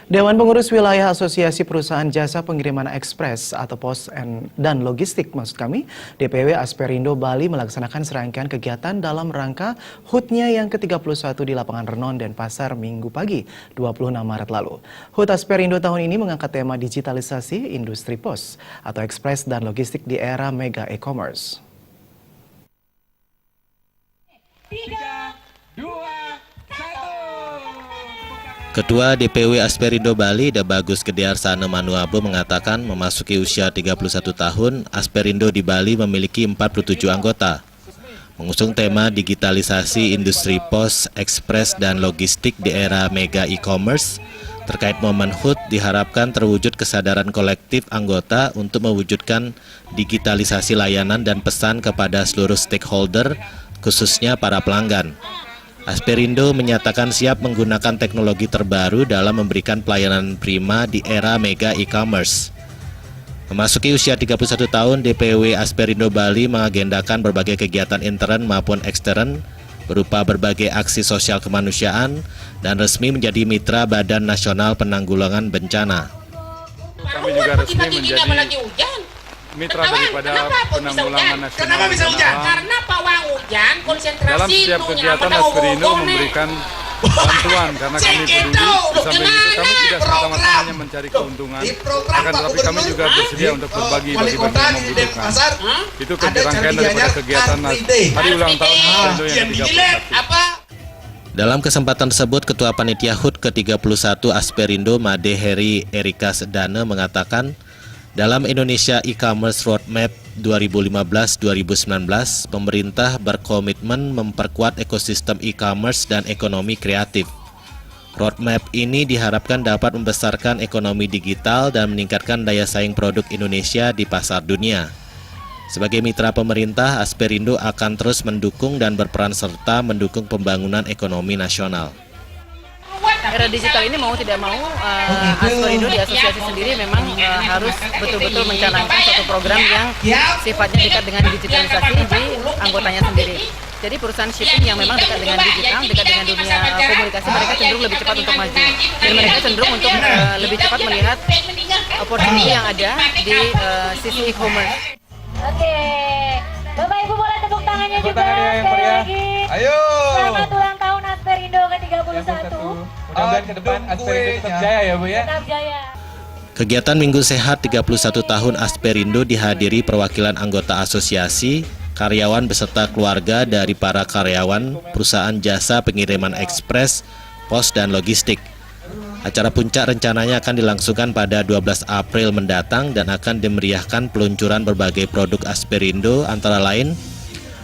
Dewan Pengurus Wilayah Asosiasi Perusahaan Jasa Pengiriman Ekspres atau Pos dan Logistik DPW Asperindo Bali melaksanakan serangkaian kegiatan dalam rangka HUT-nya yang ke-31 di lapangan Renon Denpasar Minggu pagi 26 Maret lalu. HUT Asperindo tahun ini mengangkat tema digitalisasi industri pos atau ekspres dan logistik di era mega e-commerce. 3, 2, 1. Ketua DPW Asperindo Bali, Dabagus Gedearsana Manuabo mengatakan memasuki usia 31 tahun, Asperindo di Bali memiliki 47 anggota. Mengusung tema digitalisasi industri pos, ekspres, dan logistik di era mega e-commerce, terkait momen HUT diharapkan terwujud kesadaran kolektif anggota untuk mewujudkan digitalisasi layanan dan pesan kepada seluruh stakeholder, khususnya para pelanggan. Asperindo menyatakan siap menggunakan teknologi terbaru dalam memberikan pelayanan prima di era mega e-commerce. Memasuki usia 31 tahun, DPW Asperindo Bali mengagendakan berbagai kegiatan intern maupun ekstern berupa berbagai aksi sosial kemanusiaan dan resmi menjadi mitra Badan Nasional Penanggulangan Bencana. Kami juga resmi menjadi mitra daripada penanggulangan nasional. Kenapa bisa hujan? Karena pawang hujan konsentrasi. Dalam setiap kegiatan Asperindo memberikan bantuan karena kami peduli. Sambil itu kami tidak semata-mata hanya mencari keuntungan, akan tetapi kami juga bersedia untuk berbagi bagi yang membutuhkan. Itu rangkaian daripada kegiatan hari ulang tahun Asperindo yang ke-31. Dalam kesempatan tersebut, Ketua Panitia HUT ke-31 Asperindo Made Heri Erika Sedana mengatakan, dalam Indonesia E-Commerce Roadmap 2015-2019, pemerintah berkomitmen memperkuat ekosistem e-commerce dan ekonomi kreatif. Roadmap ini diharapkan dapat membesarkan ekonomi digital dan meningkatkan daya saing produk Indonesia di pasar dunia. Sebagai mitra pemerintah, Asperindo akan terus mendukung dan berperan serta mendukung pembangunan ekonomi nasional. Era digital ini mau tidak mau, Asperindo di asosiasi sendiri memang harus betul-betul mencanangkan suatu program yang sifatnya dekat dengan digitalisasi di anggotanya sendiri. Jadi perusahaan shipping yang memang dekat dengan digital, dekat dengan dunia komunikasi, mereka cenderung lebih cepat untuk maju. Dan mereka cenderung untuk lebih cepat melihat opportunity yang ada di sisi e-commerce. Oke, Bapak Ibu boleh tepuk tangannya juga sekali lagi. Ayo. Selamat ulang tahun Asperindo ke-31. Mudah-mudahan ke depan Asperindo tetap jaya ya Bu ya. Tetap jaya. Kegiatan Minggu Sehat 31 tahun Asperindo dihadiri perwakilan anggota asosiasi, karyawan beserta keluarga dari para karyawan perusahaan jasa pengiriman ekspres, pos, dan logistik. Acara puncak rencananya akan dilangsungkan pada 12 April mendatang dan akan dimeriahkan peluncuran berbagai produk Asperindo antara lain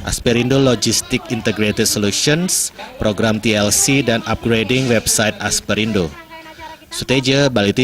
Asperindo Logistic Integrated Solutions, program TLC, dan upgrading website Asperindo. Suteja, Bali TV.